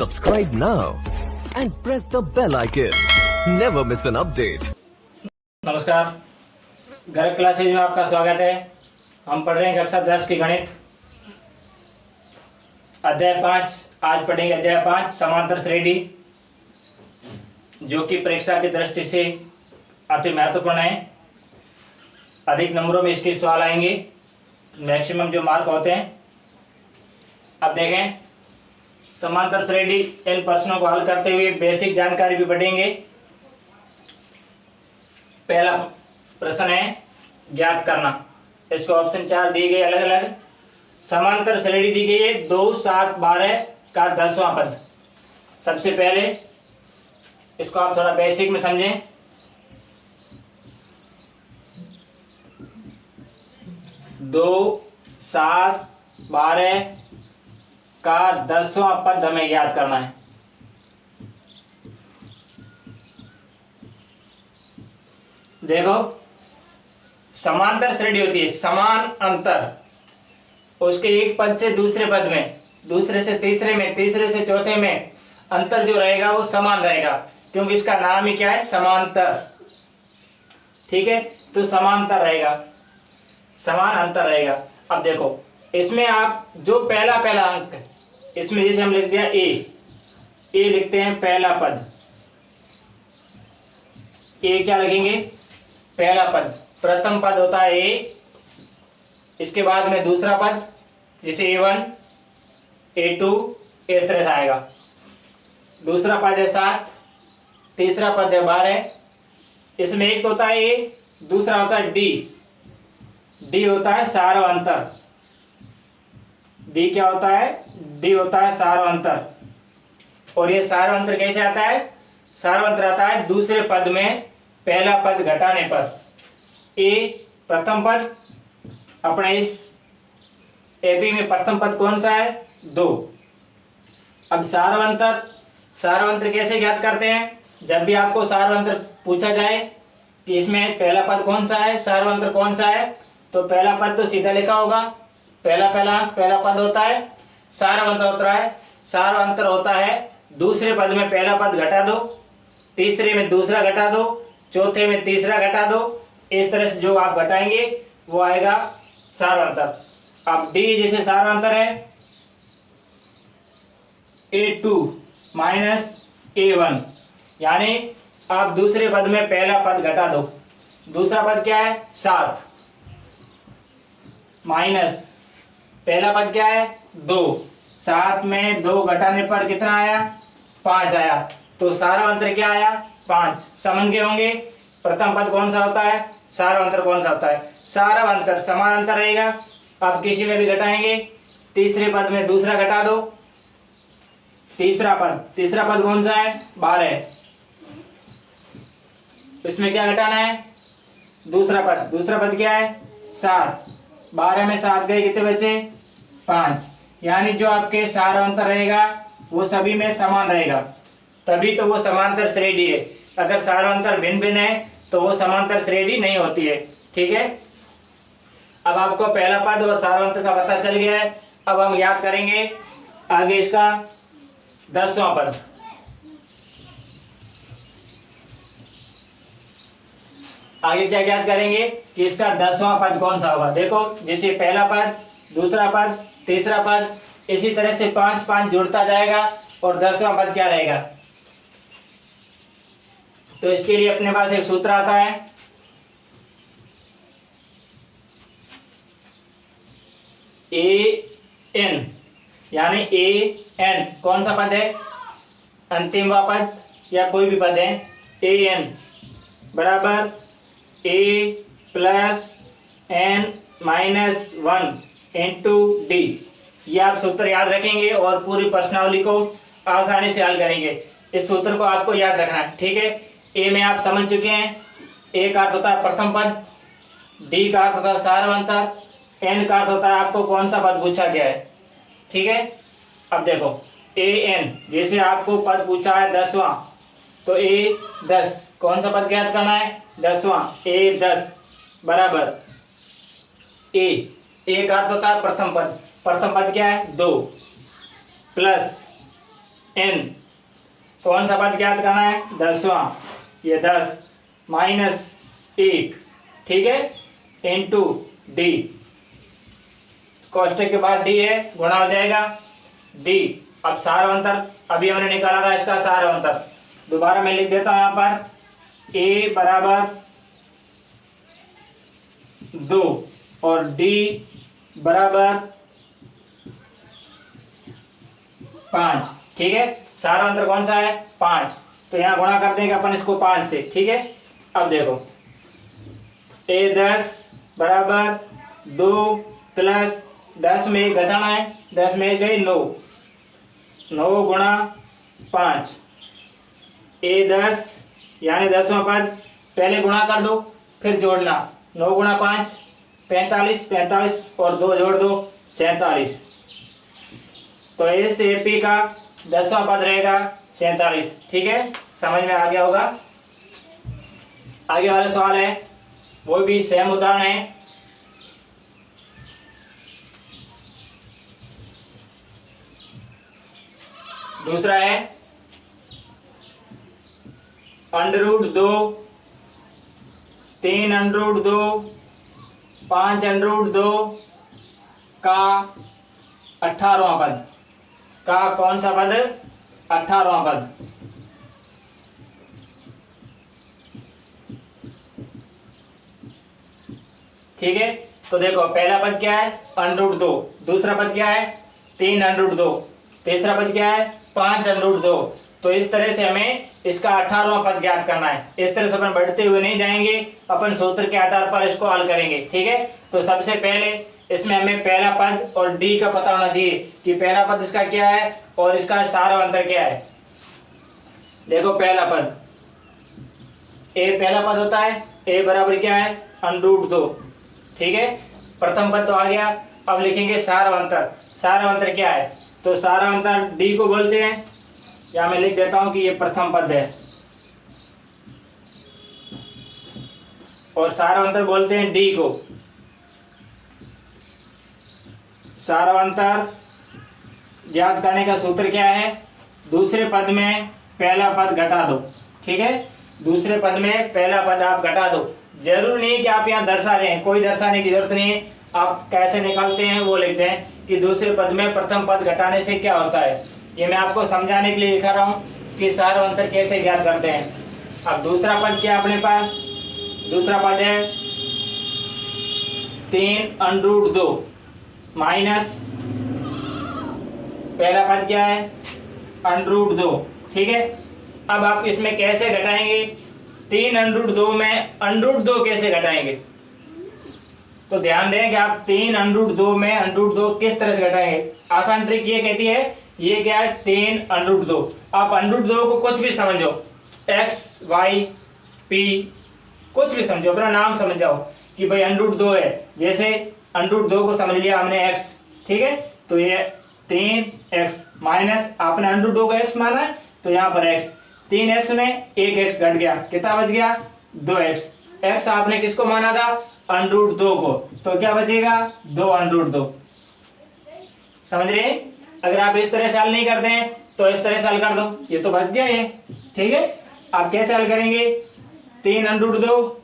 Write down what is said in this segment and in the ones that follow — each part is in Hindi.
Subscribe now and press the bell icon. Never miss an update. नमस्कार, गरग क्लासेज में आपका स्वागत है। हम पढ़ रहे हैं कक्षा 10 की गणित अध्याय 5। आज पढ़ेंगे अध्याय 5 समांतर श्रेणी, जो कि परीक्षा की दृष्टि से अति महत्वपूर्ण है। अधिक नंबरों में इसके सवाल आएंगे, मैक्सिमम जो मार्क होते हैं। अब देखें, समांतर श्रेणी, इन प्रश्नों को हल करते हुए बेसिक जानकारी भी बढ़ेंगे। पहला प्रश्न है ज्ञात करना। इसको ऑप्शन 4 दिए गए अलग अलग। समांतर श्रेणी दी गई है 2, 7, 12 का 10वां पद। सबसे पहले इसको आप थोड़ा बेसिक में समझें। दो, 7, 12 का 10वां पद हमें ज्ञात करना है। देखो, समांतर श्रेणी होती है, समान अंतर, उसके एक पद से दूसरे पद में, दूसरे से तीसरे में, तीसरे से चौथे में अंतर जो रहेगा वो समान रहेगा, क्योंकि इसका नाम ही क्या है, समांतर। ठीक है, तो समांतर रहेगा, समान अंतर रहेगा। अब देखो, इसमें आप जो पहला अंक, इसमें जैसे हम लिख दिया ए लिखते हैं पहला पद। ए क्या लिखेंगे, पहला पद। प्रथम पद होता है ए, इसके बाद में दूसरा पद जैसे A1, A2 इस तरह से आएगा। दूसरा पद है 7, तीसरा पद है 12। इसमें एक तो होता है ए, दूसरा होता है डी होता है सार्वंतर। डी क्या होता है, डी होता है सार्वंतर। और ये सार्वंतर कैसे आता है, सार्वंतर आता है दूसरे पद में पहला पद घटाने पर। ए प्रथम पद, अपने इस एपी में प्रथम पद कौन सा है, 2। अब सार्वंतर कैसे ज्ञात करते हैं। जब भी आपको सार्वंतर पूछा जाए कि इसमें पहला पद कौन सा है, सार्वंतर कौन सा है, तो पहला पद तो सीधा लिखा होगा, पहला अंक पहला पद होता है। सार्वंतर होता है दूसरे पद में पहला पद घटा दो, तीसरे में दूसरा घटा दो, चौथे में तीसरा घटा दो। इस तरह से जो आप घटाएंगे वो आएगा सार्वंतर। अब डी जैसे सार्वंतर है A2 माइनस A1, यानी आप दूसरे पद में पहला पद घटा दो। दूसरा पद क्या है, 7, माइनस पहला पद क्या है, 2। 7 में 2 घटाने पर कितना आया, 5 आया। तो सार्वंतर क्या आया, 5। समझ गए होंगे प्रथम पद कौन सा होता है, सार्वंतर कौन सा होता है। सार्वंतर समान अंतर रहेगा। आप किसी में भी घटाएंगे, तीसरे पद में दूसरा घटा दो, तीसरा पद कौन सा है, 12। इसमें क्या घटाना है, दूसरा पद क्या है, 7। 12 में 7 गए, कितने बचे, 5। यानी जो आपके सार्वंतर रहेगा वो सभी में समान रहेगा, तभी तो वो समांतर श्रेणी है। अगर सार्वंतर भिन्न भिन्न है तो वो समांतर श्रेणी नहीं होती है। ठीक है, अब आपको पहला पद और सार्वंतर का पता चल गया है। अब हम याद करेंगे आगे इसका 10वां पद। आगे क्या याद करेंगे कि इसका 10वां पद कौन सा होगा। देखो, जैसे पहला पद, दूसरा पद, तीसरा पद, इसी तरह से 5 जुड़ता जाएगा और 10वां पद क्या रहेगा। तो इसके लिए अपने पास एक सूत्र आता है, AN, यानी AN कौन सा पद है, अंतिम पद या कोई भी पद है। AN बराबर A plus N minus 1 into D. ये आप सूत्र याद रखेंगे और पूरी प्रश्नावली को आसानी से हल करेंगे। इस सूत्र को आपको याद रखना है। ठीक है, ए में आप समझ चुके हैं, ए का अर्थ होता है प्रथम पद, डी का अर्थ होता है सार्वंतर, एन का अर्थ होता है आपको कौन सा पद पूछा गया है। ठीक है, अब देखो AN, जैसे आपको पद पूछा है 10वां, तो A10 कौन सा पद ज्ञात करना है, 10वां। A10 बराबर ए का अर्थ होता है प्रथम पद क्या है, 2 प्लस n, कौन सा पद ज्ञात करना है? 10वां, ये 10 माइनस 1, ठीक है, इंटू डी, कोष्टक के बाद डी है, गुणा हो जाएगा डी। अब सार अंतर अभी हमने निकाला था, इसका सार अंतर दोबारा मैं लिख देता हूं यहाँ पर, a बराबर 2 और d बराबर 5, ठीक है। सारा अंतर कौन सा है? 5, तो यहाँ गुणा कर देंगे अपन इसको 5 से, ठीक है। अब देखो a 10 बराबर 2 प्लस 10 में एक घटाना है, 10 में एक गई 9, 9 गुणा 5, a 10 यानी 10वां पद, पहले गुणा कर दो फिर जोड़ना, 9 गुणा 5 45, 45 और 2 जोड़ दो 47, तो इस एपी का 10वां पद रहेगा 47, ठीक है। समझ में आ गया होगा। आगे वाला सवाल है, वो भी सेम उदाहरण है। दूसरा है √2, 3 √2, 5 √2 का 18वां पद, का कौन सा पद? 18वां पद, ठीक है। तो देखो पहला पद क्या है? √2, दूसरा पद क्या है? 3 √2, तीसरा पद क्या है? 5 √2। तो इस तरह से हमें इसका 18वां पद ज्ञात करना है। इस तरह से अपन बढ़ते हुए नहीं जाएंगे, अपन सूत्र के आधार पर इसको हल करेंगे, ठीक है। तो सबसे पहले इसमें हमें पहला पद और डी का पता होना चाहिए कि पहला पद इसका क्या है और इसका सारा अंतर क्या है। देखो पहला पद, ए पहला पद होता है, ए बराबर क्या है? √2, ठीक है। प्रथम पद तो आ गया। अब लिखेंगे सारा अंतर। सारा अंतर क्या है? तो सारा अंतर डी को बोलते हैं, या मैं लिख देता हूं कि ये प्रथम पद है, और सारा अंतर बोलते हैं डी को। सारा अंतर ज्ञात करने का सूत्र क्या है? दूसरे पद में पहला पद घटा दो, ठीक है। दूसरे पद में पहला पद आप घटा दो। जरूर नहीं कि आप यहाँ दर्शा रहे हैं, कोई दर्शाने की जरूरत नहीं है। आप कैसे निकालते हैं वो लिखते हैं कि दूसरे पद में प्रथम पद घटाने से क्या होता है। ये मैं आपको समझाने के लिए लिखा रहा हूँ कि सारा अंतर कैसे ज्ञात करते हैं। अब दूसरा पद क्या अपने पास? दूसरा पद है 3 √2 माइनस पहला पद क्या है? √2, ठीक है। अब आप इसमें कैसे घटाएंगे? 3 √2 में √2 कैसे घटाएंगे? तो ध्यान दें कि आप 3 √2 में √2 किस तरह से घटाएंगे। आसान ट्रिक ये कहती है, ये क्या है? 3 √2। आप √2 को कुछ भी समझो, x y p कुछ भी समझो, अपना नाम समझ जाओ कि भाई √2 है। जैसे √2 को समझ लिया हमने x, ठीक है। तो ये 3x माइनस आपने √2 को x माना है, तो यहाँ पर x, 3x में 1x घट गया, कितना बच गया? 2x। x आपने किसको माना था? √2 को, तो क्या बचेगा? 2 √2। समझ रहे? अगर आप इस तरह से हल नहीं करते हैं तो इस तरह से हल कर दो, ये तो बच गया ये, ठीक है। आप कैसे हल करेंगे? 3 √2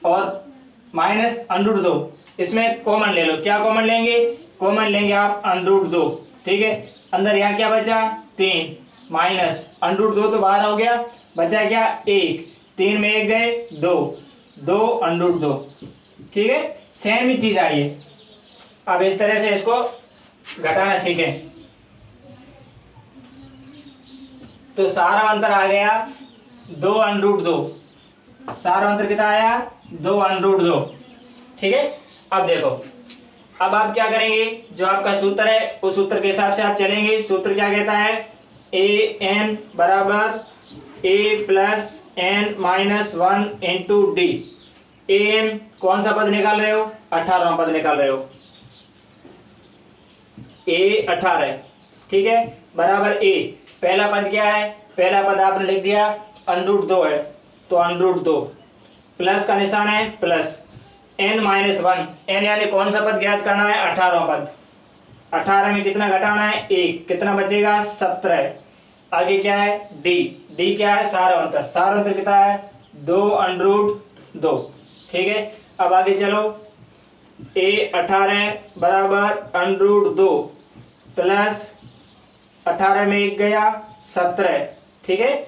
और माइनस √2, इसमें कॉमन ले लो। क्या कॉमन लेंगे? कॉमन लेंगे आप √2, ठीक है। अंदर यहाँ क्या बचा? 3 माइनस √2 तो बाहर हो गया, बचा क्या? 1, 3 में 1 गए 2, 2 √2, ठीक है। सेम ही चीज आई है। अब इस तरह से इसको घटाना सीखें। तो सारा अंतर आ गया 2 √2। सारा अंतर कितना आया? 2 √2, ठीक है। अब देखो, अब आप क्या करेंगे? जो आपका सूत्र है उस सूत्र के हिसाब से आप चलेंगे। सूत्र क्या कहता है? an बराबर a plus n minus 1 into D. an कौन सा पद निकाल रहे हो? 18वां पद निकाल रहे हो। a 18 है, ठीक है, बराबर a। पहला पद क्या है? पहला पद आपने लिख दिया √2 है, तो √2 प्लस का निशान है प्लस n माइनस 1। n यानी कौन सा पद ज्ञात करना है? 18वां पद। 18 में कितना घटाना है 1, कितना बचेगा 17। आगे क्या है डी क्या है सार अंतर कितना है 2√2। ठीक है, अब आगे चलो a18 बराबर √2 प्लस 18 में 1 गया 17। ठीक है,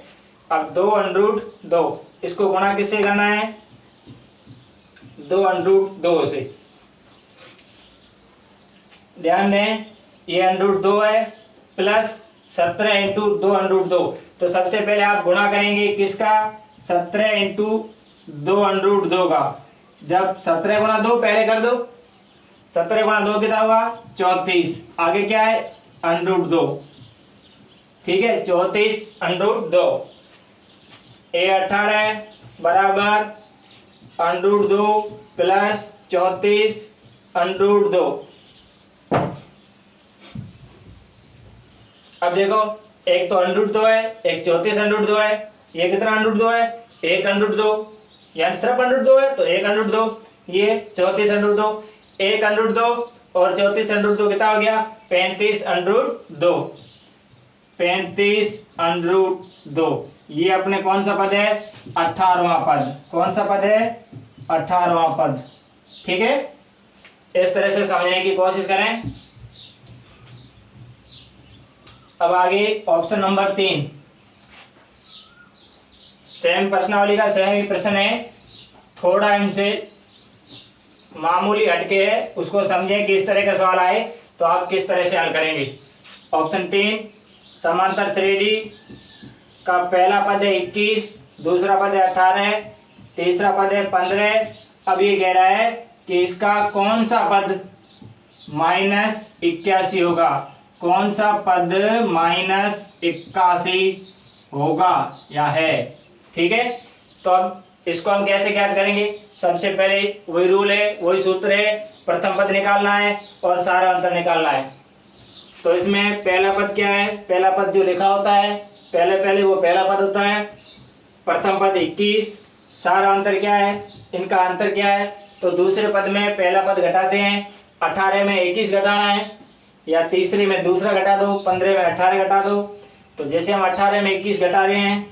अब 2√2 इसको गुणा किससे करना है 2√2 से। ध्यान दें ये √2 है प्लस 17 इंटू 2√2। तो सबसे पहले आप गुणा करेंगे किसका 17 इंटू 2√2 का। जब 17 गुणा 2 पहले कर दो, 17 गुणा 2 कितना हुआ 34। आगे क्या है √2। ठीक है 34√2। a18 बराबर √2 प्लस 34√2। अब देखो एक तो √2 है, एक 34√2 है। ये कितना √2 है 1√2, यानी सिर्फ √2 है तो 1√2। ये 34√2, 1√2 और 34√2 कितना हो गया 35√2। 35√2 ये अपने कौन सा पद है 18वां पद। कौन सा पद है 18वां पद। ठीक है, इस तरह से समझने की कोशिश करें। अब आगे ऑप्शन नंबर 3 सेम प्रश्नावली का सेम ही प्रश्न है, थोड़ा इनसे मामूली हटके है, उसको समझें कि इस तरह का सवाल आए तो आप किस तरह से हल करेंगे। ऑप्शन 3 समांतर श्रेणी का पहला पद है 21, दूसरा पद है 18, तीसरा पद है 15। अब ये कह रहा है कि इसका कौन सा पद -81 होगा, कौन सा पद -81 होगा या है। ठीक है, तो अब इसको हम कैसे ज्ञात करेंगे। सबसे पहले वही रूल है, वही सूत्र है, प्रथम पद निकालना है और सारा अंतर निकालना है। तो इसमें पहला पद क्या है, पहला पद जो लिखा होता है पहले वो पहला पद होता है। प्रथम पद 21, सारा अंतर क्या है, इनका अंतर क्या है। तो दूसरे पद में पहला पद घटाते हैं, 18 में 21 घटाना है, या तीसरे में दूसरा घटा दो, 15 में 18 घटा दो। तो जैसे हम 18 में 21 घटा रहे हैं,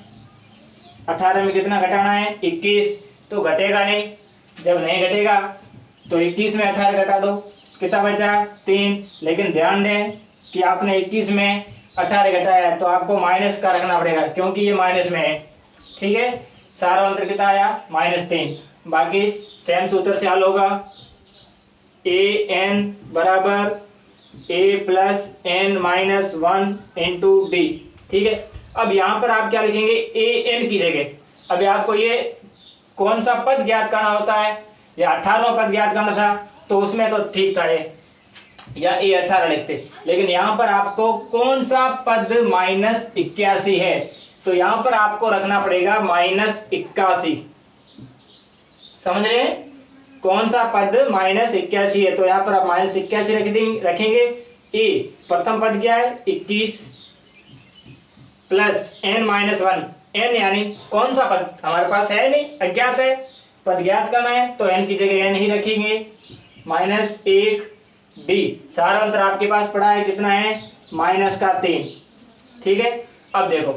18 में कितना घटाना है 21, तो घटेगा नहीं। जब नहीं घटेगा तो 21 में 18 घटा दो, कितना बचा 3। लेकिन ध्यान दें कि आपने 21 में 18 घटाया है तो आपको माइनस का रखना पड़ेगा, क्योंकि ये माइनस में है। ठीक है, सारा अंतर कितना आया -3। बाकी सेम सूत्र से हल होगा, an बराबर a plus n-1 into D. ठीक है, अब यहाँ पर आप क्या लिखेंगे an की जगह। अभी आपको ये कौन सा पद ज्ञात करना होता है, या 18वां पद ज्ञात करना था तो उसमें तो ठीक था ये, या a18 लिखते। लेकिन यहाँ पर आपको कौन सा पद -81 है, तो यहाँ पर आपको रखना पड़ेगा -81। समझ रहे हैं, कौन सा पद -81 है, तो यहाँ पर आप -81 रखेंगे। ए प्रथम पद क्या है 21 प्लस n-1, n यानी कौन सा पद हमारे पास है नहीं, अज्ञात है, पद ज्ञात करना है तो n की जगह n ही रखेंगे। -1 डी, सारा अंतर आपके पास पड़ा है कितना है -3। ठीक है, अब देखो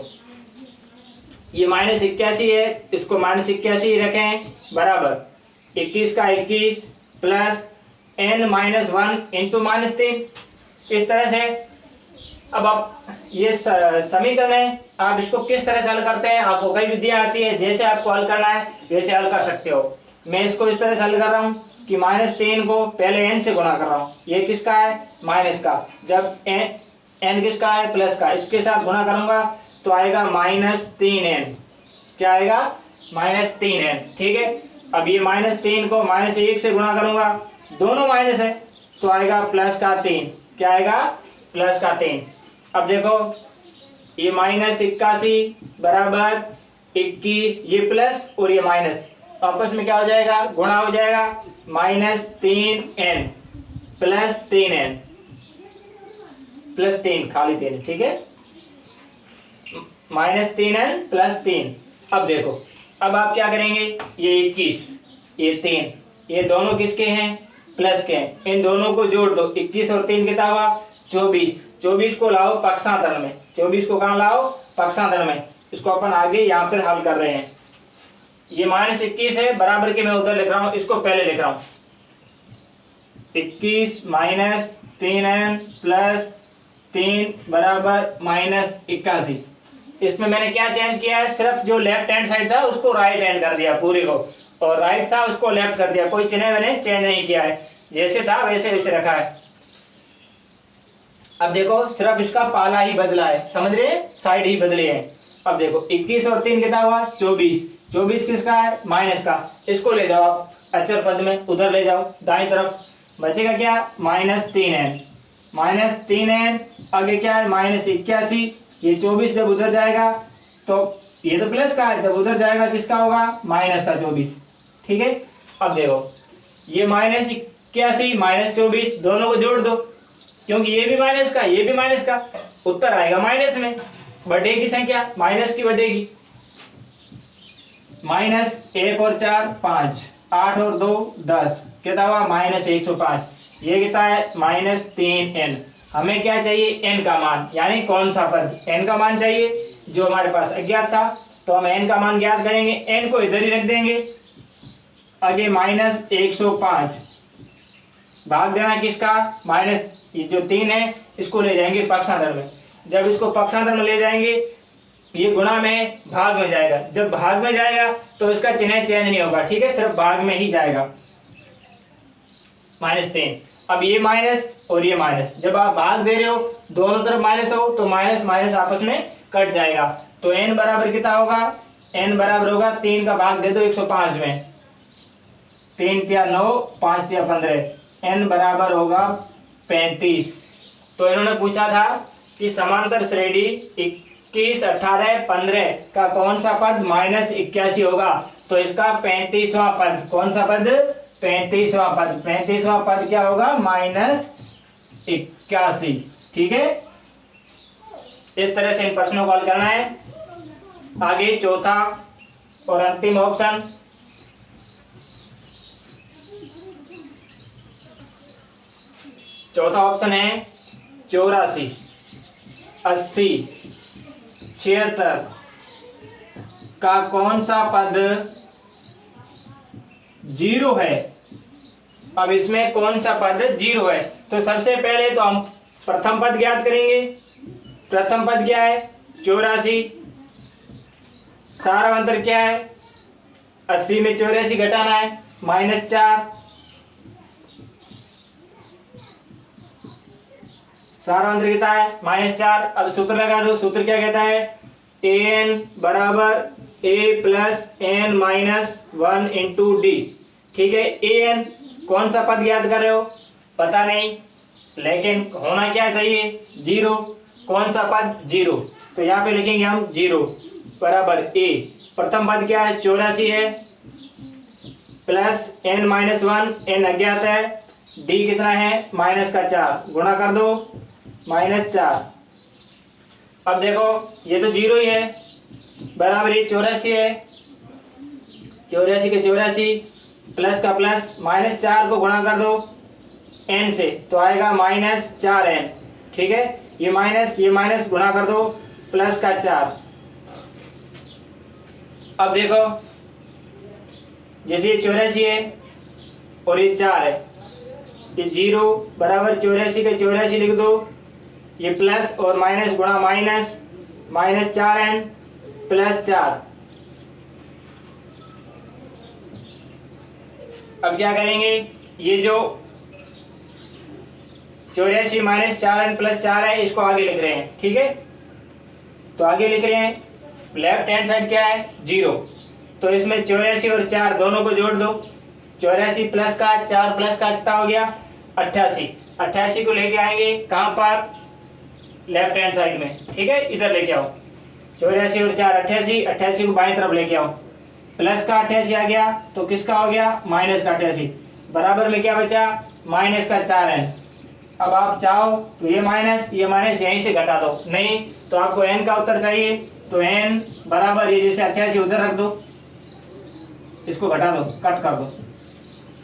ये -81 है, इसको -81 रखें बराबर 21 का 21 प्लस n-1 इंटू -3। इस तरह से अब आप ये समीकरण है, आप इसको किस तरह से हल करते हैं, आपको कई विधियां आती है, जैसे आपको हल करना है वैसे हल कर सकते हो। मैं इसको इस तरह से हल कर रहा हूँ कि -3 को पहले n से गुणा कर रहा हूँ। ये किसका है माइनस का, जब n किसका है प्लस का, इसके साथ गुणा करूंगा तो आएगा -3n। क्या आएगा -3n। ठीक है, अब ये -3 को -1 से गुणा करूंगा, दोनों माइनस है तो आएगा +3। क्या आएगा +3। अब देखो ये -81 बराबर 21, ये प्लस और ये माइनस आपस में क्या हो जाएगा गुणा हो जाएगा, -3n +3n +3 खाली 3। ठीक है, -3n +3। अब देखो अब आप क्या करेंगे, ये 21 ये 3 ये दोनों किसके हैं प्लस के n, इन दोनों को जोड़ दो। 21 और 3 कितना हुआ 24। 24 को लाओ पक्षांतर में, 24 को कहाँ लाओ पक्षांतर में। इसको अपन आगे यहाँ पर हल कर रहे हैं। ये -21 है, बराबर के मैं उधर लिख रहा हूँ, इसको पहले लिख रहा हूँ। 21 माइनस 3n प्लस 3 बराबर -81। इसमें मैंने क्या चेंज किया है, सिर्फ जो लेफ्ट हैंड साइड था उसको राइट हैंड कर दिया पूरे को, और राइट था उसको लेफ्ट कर दिया। कोई चिन्ह मैंने चेंज नहीं किया है, जैसे था वैसे वैसे रखा है। अब देखो सिर्फ इसका पाला ही बदला है, समझ रहे, साइड ही बदले हैं। अब देखो 21 और 3 कितना हुआ 24। 24 किसका है माइनस का, इसको ले जाओ आप अचर पद में, उधर ले जाओ दाईं तरफ। बचेगा क्या -3n, -3n आगे क्या है -81। ये 24 जब उधर जाएगा तो ये तो प्लस का है, जब उधर जाएगा किसका होगा माइनस का 24। ठीक है, अब देखो ये -81 -24 दोनों को जोड़ दो, क्योंकि ये भी माइनस का ये भी माइनस का, उत्तर आएगा माइनस में। बढ़ेगी संख्या माइनस की बढ़ेगी। -1 और 4 5, 8 और 2 10, कितना हुआ -105। ये कितना है -3n। हमें क्या चाहिए n का मान, यानी कौन सा पद, n का मान चाहिए जो हमारे पास अज्ञात था। तो हम n का मान ज्ञात करेंगे, n को इधर ही रख देंगे। आगे -105 भाग देना किसका माइनस, ये जो 3 है इसको ले जाएंगे पक्षांतर में। जब इसको पक्षांतर में ले जाएंगे ये गुणा में भाग में जाएगा, जब भाग में जाएगा तो इसका चिन्ह चेंज नहीं होगा। ठीक है, सिर्फ भाग में ही जाएगा -3। अब ये माइनस और ये माइनस, जब आप भाग दे रहे हो दोनों तरफ माइनस हो तो माइनस माइनस आपस में कट जाएगा। तो n बराबर कितना होगा, n बराबर होगा 3 का भाग दे दो 105 में, 3 या 9 5 या 15, n बराबर होगा 35। तो इन्होंने पूछा था कि समांतर श्रेणी 21 18 15 का कौन सा पद -81 होगा। तो इसका 35वां पद, कौन सा पद 35वां पद, 35वां पद क्या होगा -81। ठीक है, इस तरह से इन प्रश्नों को हल करना है। आगे चौथा और अंतिम ऑप्शन, चौथा ऑप्शन है 84 80 76 का कौन सा पद 0 है। अब इसमें कौन सा पद 0 है, तो सबसे पहले तो हम प्रथम पद ज्ञात करेंगे। प्रथम पद क्या है 84, सारा अंतर क्या है 80 में 84 घटाना है -4, सारा अंतर कितना है -4। अब सूत्र लगा दो, सूत्र क्या कहता है an बराबर a plus n minus 1 into D. ठीक है, an कौन सा पद याद कर रहे हो पता नहीं, लेकिन होना क्या चाहिए 0, कौन सा पद 0, तो यहाँ पे लिखेंगे हम 0 बराबर a। प्रथम पद क्या है 84 है प्लस n माइनस 1, n अज्ञात है, d कितना है -4, गुणा कर दो -4। अब देखो ये तो 0 ही है, बराबर ये 84 है, 84 के 84 प्लस का प्लस -4 को गुणा कर दो n से तो आएगा -4n। ठीक है, ये माइनस गुणा कर दो प्लस का 4। अब देखो जैसे ये 84 है और ये 4 है, ये 0 बराबर 84 के 84 लिख दो, ये प्लस और माइनस गुणा -4n प्लस 4। अब क्या करेंगे, ये जो 84 -4n प्लस 4 है इसको आगे लिख रहे हैं। ठीक है, तो आगे लिख रहे हैं लेफ्ट हैंड साइड क्या है 0, तो इसमें 84 और 4 दोनों को जोड़ दो। 84 प्लस का 4 प्लस का कितना हो गया 88। 88 को लेके आएंगे कहाँ पर लेफ्ट हैंड साइड में। ठीक है, इधर लेके आओ 84 और 4 88, 88 को बाएं तरफ लेके आओ, प्लस का 88 आ गया तो किसका हो गया माइनस का 88, बराबर में क्या बचा -4n। अब आप चाहो तो ये माइनस यहीं से घटा दो, नहीं तो आपको n का उत्तर चाहिए तो n बराबर ये जैसे 88 उधर रख दो, इसको घटा दो कट कर दो,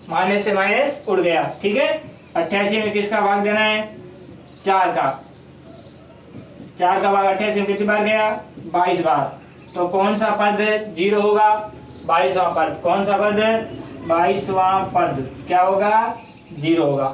माइनस से माइनस उड़ गया। ठीक है, 88 में किसका भाग देना है? 4 का। 4 का भाग 88 में कितनी बार गया? 22 बार। तो कौन सा पद 0 होगा? 22वां पद। कौन सा पद? 22वां पद क्या होगा? 0 होगा।